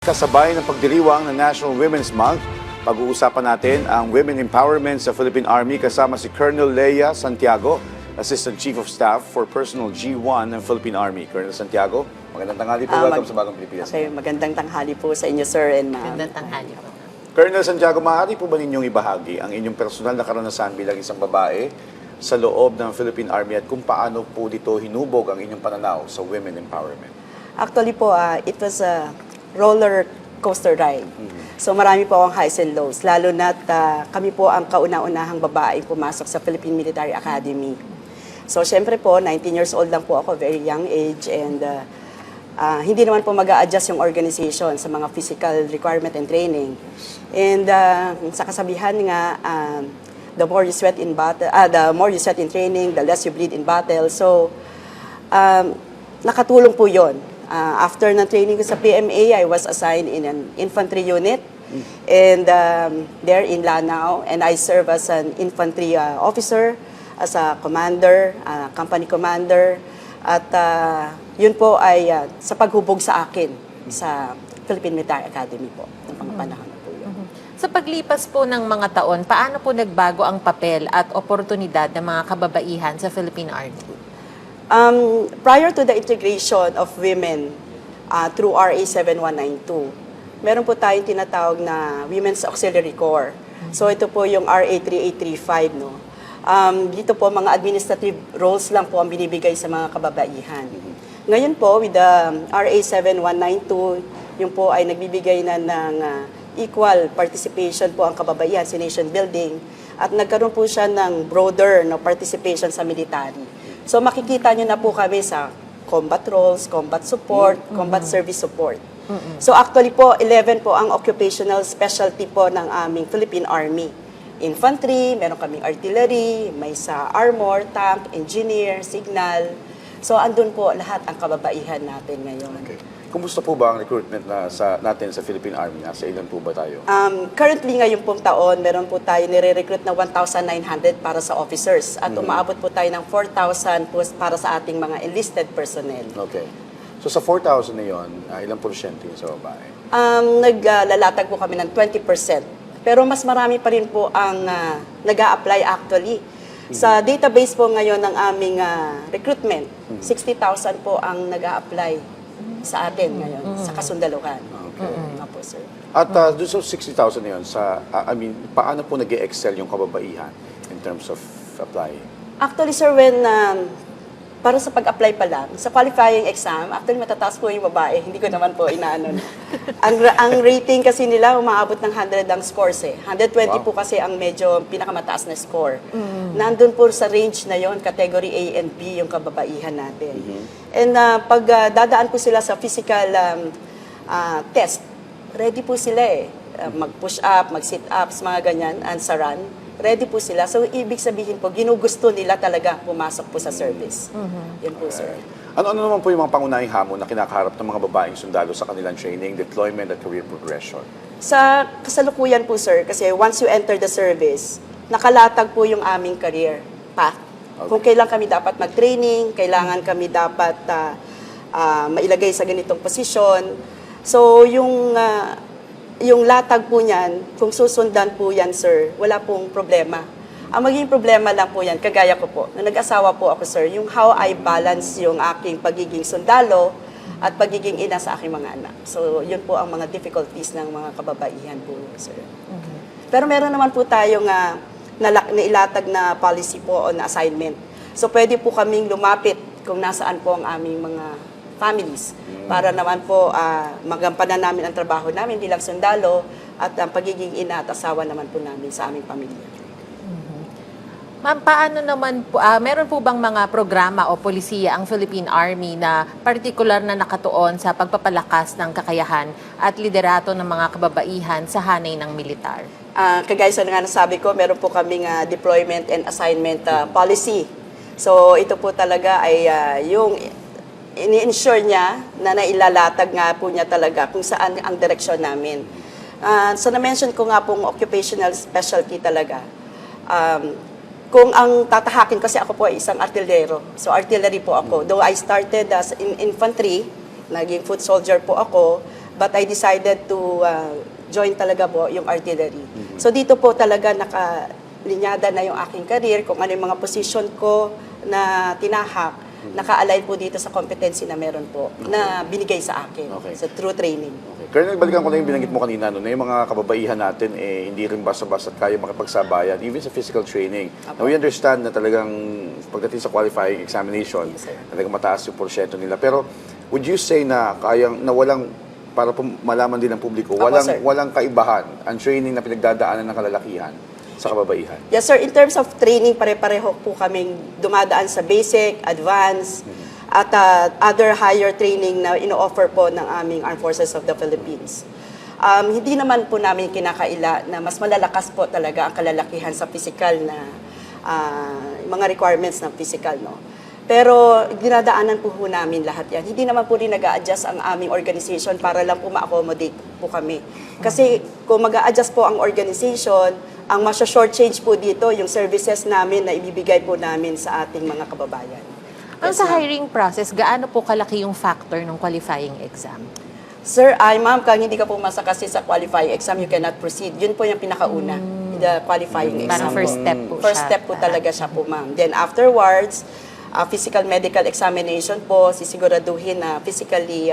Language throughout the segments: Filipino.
Kasabay ng pagdiriwang ng National Women's Month, pag-uusapan natin ang women empowerment sa Philippine Army kasama si Colonel Leia Santiago, Assistant Chief of Staff for Personal G1 ng Philippine Army. Colonel Santiago, magandang tanghali po. Welcome sa Bagong Pilipinas. Okay, magandang tanghali po sa inyo, sir and ma'am. Magandang tanghali po. Colonel Santiago, maaari po ba ninyong ibahagi ang inyong personal na karanasan bilang isang babae sa loob ng Philippine Army at kung paano po dito hinubog ang inyong pananaw sa women empowerment? Actually po, it was a roller coaster ride. So marami po ang highs and lows, lalo na't kami po ang kauna-unahang babae pumasok sa Philippine Military Academy. So syempre po, 19 years old lang po ako, very young age, and hindi naman po mag-a-adjust yung organization sa mga physical requirement and training. And sa kasabihan nga, the more you sweat in battle, the more you sweat in training, the less you bleed in battle. So nakatulong po 'yon. After ng training ko sa PMA, I was assigned in an infantry unit and there in Lanao, and I serve as an infantry officer, as a commander, company commander, at yun po ay sa paghubog sa akin sa Philippine Military Academy po, ng mga panahon na po yun. Sa paglipas po ng mga taon, paano po nagbago ang papel at oportunidad ng mga kababaihan sa Philippine Army? Prior to the integration of women through RA 7192, meron po tayong tinatawag na Women's Auxiliary Corps. So ito po yung RA 3835, no? Dito po mga administrative roles lang po ang binibigay sa mga kababaihan. Ngayon po, with the RA 7192, yung po ay nagbibigay na ng equal participation po ang kababaihan sa nation building at nagkaroon po siya ng broader participation sa military. So makikita nyo na po kami sa combat roles, combat support, combat service support. So actually po, 11 po ang occupational specialty po ng aming Philippine Army. Infantry, meron kaming artillery, may sa armor, tank, engineer, signal. So andun po lahat ang kababaihan natin ngayon. Okay. Kumusta po ba ang recruitment natin sa Philippine Army? Nasa ilan po ba tayo? Currently ngayon pong taon, meron po tayo nire-recruit na 1,900 para sa officers at umaabot po tayo ng 4,000 po para sa ating mga enlisted personnel. Okay. So sa 4,000 na yun, ilang porsyento yun sa babae? Naglalatag po kami ng 20%. Pero mas marami pa rin po ang nag-a-apply actually. Sa database po ngayon ng aming recruitment, 60,000 po ang nag-a-apply sa atin ngayon, sa kasundaluhan. Okay. Opo, sir. At doon sa 60,000 na yun, paano po nag-excel yung kababaihan in terms of applying? Actually, sir, when para sa pag-apply pa lang, sa qualifying exam, actually matataas po yung babae. Hindi ko naman po inaano. ang rating kasi nila, umaabot ng 100 ang scores eh. 120 po kasi ang medyo pinakamataas na score. Nandun po sa range na yon, category A and B, yung kababaihan natin. And pag dadaan po sila sa physical test, ready po sila eh. Mag-push up, mag-sit ups, mga ganyan, and sa run. Ready po sila. So, ibig sabihin po, ginugusto nila talaga pumasok po sa service. Yan po, sir. Ano naman po yung mga pangunahing hamon na kinakaharap ng mga babaeng sundalo sa kanilang training, deployment, at career progression? Sa kasalukuyan po, sir, kasi once you enter the service, nakalatag po yung aming career path. Okay. Kung kailan kami dapat mag-training, kailangan kami dapat mailagay sa ganitong posisyon. So, yung latag po niyan, kung susundan po yan, sir, wala pong problema. Ang magiging problema lang po yan, kagaya ko po, na nag-asawa po ako, sir, yung how I balance yung aking pagiging sundalo at pagiging ina sa aking mga anak. So, yun po ang mga difficulties ng mga kababaihan po, sir. Pero meron naman po tayong nailatag na policy po on assignment. So, pwede po kaming lumapit kung nasaan po ang aming mga families para naman po magampanan namin ang trabaho namin bilang sundalo at ang pagiging ina at asawa naman po namin sa aming pamilya. Ma'am, paano naman po, meron po bang mga programa o polisiya ang Philippine Army na partikular na nakatuon sa pagpapalakas ng kakayahan at liderato ng mga kababaihan sa hanay ng militar? Kagaya sa nga nasabi ko, meron po kaming deployment and assignment policy. So ito po talaga ay yung ini-ensure niya na nailalatag nga po niya talaga kung saan ang direksyon namin. So na-mention ko nga pong occupational specialty talaga. Kung ang tatahakin, kasi ako po ay isang artillero. So artillery po ako. Though I started as in infantry, naging foot soldier po ako, But I decided to join talaga po yung artillery. So dito po talaga nakalinyada na yung aking career, kung ano yung mga position ko na tinahak, naka-align po dito sa competency na meron po, na binigay sa akin Okay. sa true training. Okay. Colonel, balikan ko lang yung binanggit mo kanina, no, na yung mga kababaihan natin, hindi rin basta-basta kaya makipagsabayan, even sa physical training. Now, we understand na talagang pagdating sa qualifying examination, Yes, sir. talagang mataas yung porsyento nila. Pero, would you say na kayang, na walang, para po malaman din ng publiko, Opo, sir. walang kaibahan ang training na pinagdadaanan ng kalalakihan sa kababaihan? Yes, sir. In terms of training, pare-pareho po kaming dumadaan sa basic, advanced, at other higher training na ino-offer po ng aming Armed Forces of the Philippines. Hindi naman po namin kinakaila na mas malalakas po talaga ang kalalakihan sa physical na mga requirements ng physical, no? Pero dinadaanan po namin lahat yan. Hindi naman po rin nag-a-adjust ang aming organization para lang po ma-accommodate po kami. Kasi kung mag-a-adjust po ang organization, ang short change po dito, yung services namin na ibibigay po namin sa ating mga kababayan. Ang Yes, sa ma'am. hiring process, gaano po kalaki yung factor ng qualifying exam? Sir, ma'am, kung hindi ka pumasa kasi sa qualifying exam, you cannot proceed. Yun po yung pinakauna, the qualifying exam. Parang first po. step po First siya. step po talaga siya po, ma'am. Then afterwards, physical medical examination po, sisiguraduhin na physically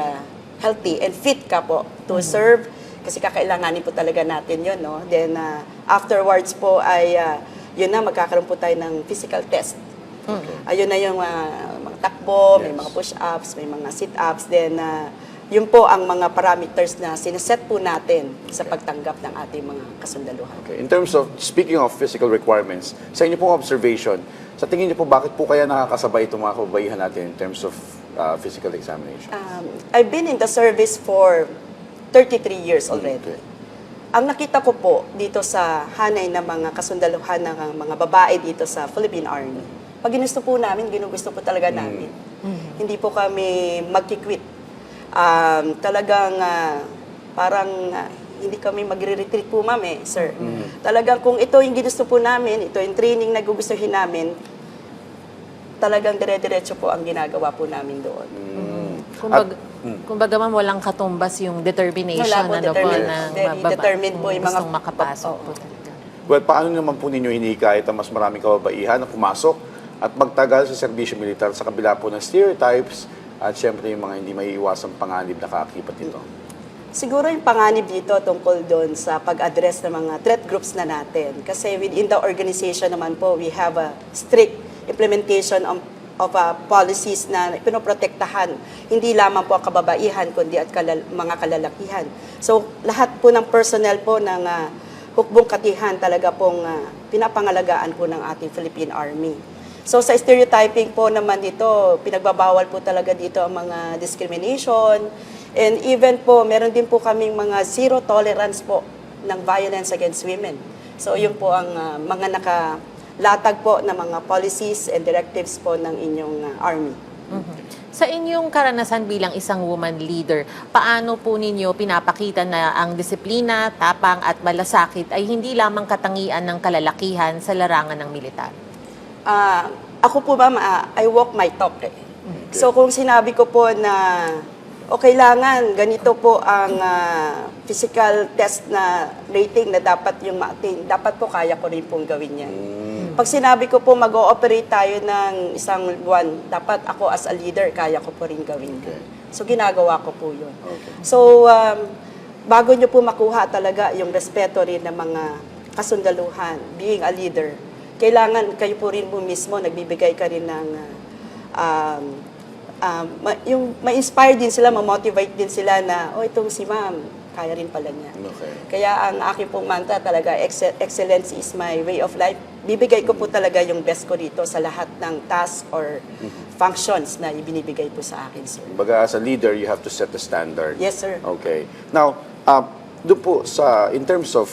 healthy and fit ka po to serve. Kasi kakailanganin po talaga natin yun, no? Then afterwards po ay, yun na, magkakaroon po tayo ng physical test. Ayun na yung mga takbo, may Yes. mga push-ups, may mga sit-ups. Then, yun po ang mga parameters na sineset po natin sa pagtanggap ng ating mga kasundaluhan. Okay. In terms of, speaking of physical requirements, sa inyo pong observation, sa tingin niyo po, bakit po kaya nakakasabay itong mga kababaihan natin in terms of physical examination? I've been in the service for 33 years already. Okay. Ang nakita ko po dito sa hanay ng mga kasundaluhan ng mga babae dito sa Philippine Army, pag ginusto po namin, ginugusto po talaga namin. Hindi po kami magkikwit. Talagang parang hindi kami magre-retreat po, ma'am, sir. Talagang kung ito yung ginusto po namin, ito yung training na gugustuhin namin, talagang dire-diretso po ang ginagawa po namin doon. Kumbaga ma'am, walang katumbas yung determination Wala po, ano po, determined. ng Very mababa- determined po kung yung mga- gustong makapasok Oo. po talaga. Well, paano naman po ninyo hinihikayat ang mas maraming kababaihan na pumasok at magtagal sa serbisyo militar sa kabila po ng stereotypes at syempre yung mga hindi maiiwasang panganib na kaakibat nito? Siguro yung panganib dito tungkol doon sa pag-address ng mga threat groups na natin. Kasi within the organization naman po, we have a strict implementation of policies na pinoprotektahan hindi lamang po ang kababaihan, kundi at mga kalalakihan. So, lahat po ng personnel po ng hukbong katihan talaga pong pinapangalagaan po ng ating Philippine Army. So sa stereotyping po naman dito, pinagbabawal po talaga dito ang mga discrimination. And even po, meron din po kaming mga zero tolerance po ng violence against women. So yun po ang mga nakalatag po ng mga policies and directives po ng inyong Army. Sa inyong karanasan bilang isang woman leader, paano po ninyo pinapakita na ang disiplina, tapang at malasakit ay hindi lamang katangian ng kalalakihan sa larangan ng militar? Ako po, ma'am, I walk my talk. So kung sinabi ko po na kailangan ganito po ang physical test na rating na dapat yung ma-attain, dapat po kaya ko rin pong gawin yan. Pag sinabi ko po mag-ooperate tayo ng isang buwan, dapat ako as a leader, kaya ko po rin gawin. Okay. So ginagawa ko po yun. Okay. So bago nyo po makuha talaga yung respeto rin ng mga kasundaluhan, being a leader, kailangan kayo po rin po mismo, nagbibigay ka rin ng yung ma-inspire din sila, ma-motivate din sila na, itong si ma'am, kaya rin pala niya. Okay. Kaya ang aking pong mantra talaga, excellence is my way of life. Bibigay ko po talaga yung best ko dito sa lahat ng task or functions na ibinibigay po sa akin, sir. Kumbaga, as a leader, you have to set the standard. Yes, sir. Okay. Now, doon po in terms of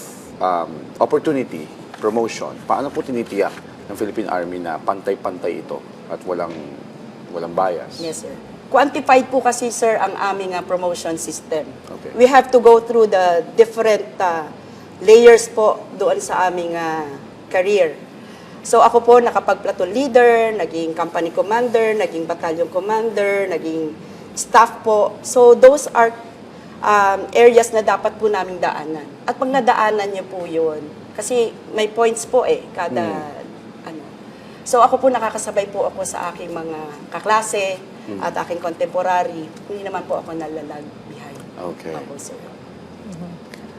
opportunity, promotion, paano po tinitiyak ng Philippine Army na pantay-pantay ito at walang bias? Yes, sir. Quantified po kasi, sir, ang aming promotion system. Okay. We have to go through the different layers po doon sa aming career. So ako po nakapag-platoon leader, naging company commander, naging battalion commander, naging staff po. So those are areas na dapat po naming daanan. At pag nadaanan niyo po yun, kasi may points po kada ano. So ako po nakakasabay po ako sa aking mga kaklase at aking contemporary. Hindi naman po ako nalalag behind. Okay. Opo, sir.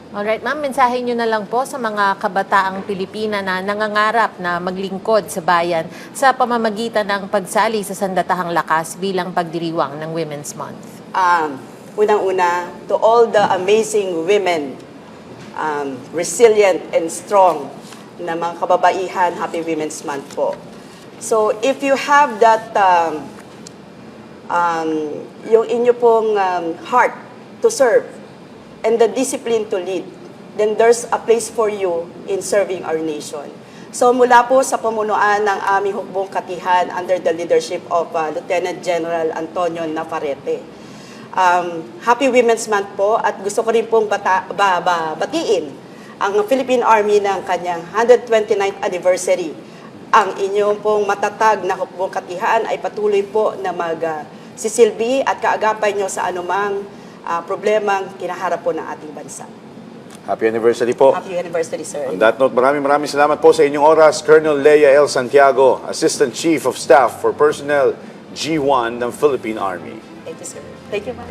Alright, ma'am, mensahe nyo na lang po sa mga kabataang Pilipina na nangangarap na maglingkod sa bayan sa pamamagitan ng pagsali sa Sandatahang Lakas bilang pagdiriwang ng Women's Month. Unang-una, to all the amazing women, resilient and strong na mga kababaihan, Happy Women's Month po. So, if you have that, yung inyo pong heart to serve, and the discipline to lead, then there's a place for you in serving our nation. So mula po sa pamunuan ng aming hukbong katihan under the leadership of Lieutenant General Antonio Navarrete. Happy Women's Month po at gusto ko rin pong batiin ang Philippine Army ng kanyang 129th anniversary. Ang inyong pong matatag na hukbong katihan ay patuloy po na magsisilbi at kaagapay nyo sa anumang problemang kinaharap po ng ating bansa. Happy anniversary po. Happy anniversary, sir. On that note, maraming salamat po sa inyong oras, Colonel Leia L. Santiago, Assistant Chief of Staff for Personnel G1 ng Philippine Army. Thank you, sir. Thank you, ma'am.